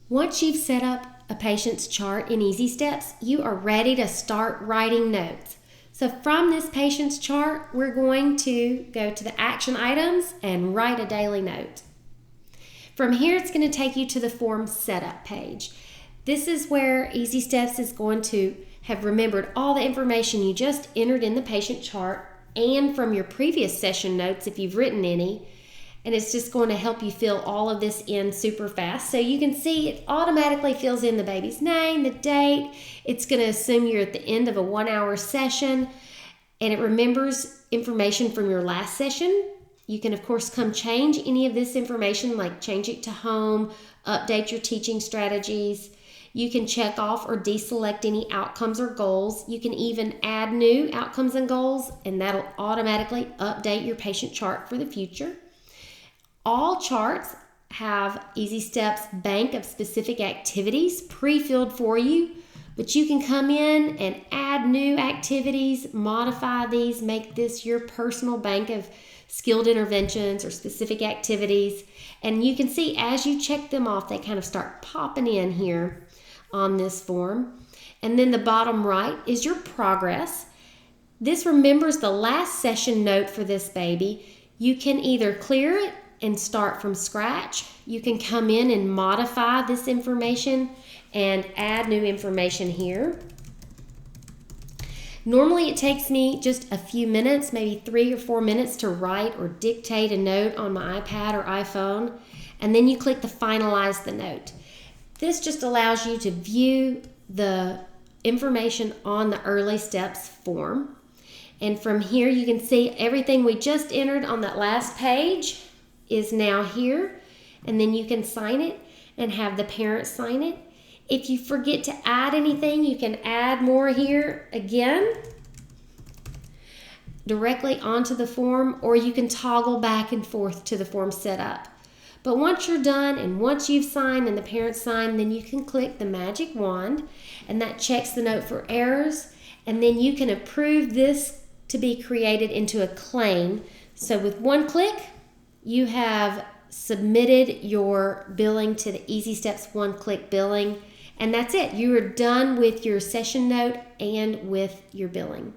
Once you've set up a patient's chart in Easy Steps, you are ready to start writing notes. So from this patient's chart, we're going to go to the action items and write a daily note. From here, it's going to take you to the form setup page. This is where Easy Steps is going to have remembered all the information you just entered in the patient chart and from your previous session notes if you've written any. And it's just going to help you fill all of this in super fast. So you can see it automatically fills in the baby's name, the date. It's going to assume you're at the end of a 1-hour session, and it remembers information from your last session. You can, of course, come change any of this information, like change it to home, update your teaching strategies. You can check off or deselect any outcomes or goals. You can even add new outcomes and goals, and that'll automatically update your patient chart for the future. All charts have Easy Steps bank of specific activities pre-filled for you, but you can come in and add new activities, modify these, make this your personal bank of skilled interventions or specific activities. And you can see as you check them off, they kind of start popping in here on this form. And then the bottom right is your progress. This remembers the last session note for this baby. You can either clear it and start from scratch. You can come in and modify this information and add new information here. Normally it takes me just a few minutes, maybe 3 or 4 minutes to write or dictate a note on my iPad or iPhone, and then you click the finalize the note. This just allows you to view the information on the early steps form. And from here you can see everything we just entered on that last page is now here, and then you can sign it and have the parent sign it. If you forget to add anything, you can add more here again directly onto the form, or you can toggle back and forth to the form setup. But once you're done and once you've signed and the parent signed, then you can click the magic wand, and that checks the note for errors, and then you can approve this to be created into a claim. So with one click, you have submitted your billing to the Easy Steps one-click billing, and that's it. You are done with your session note and with your billing.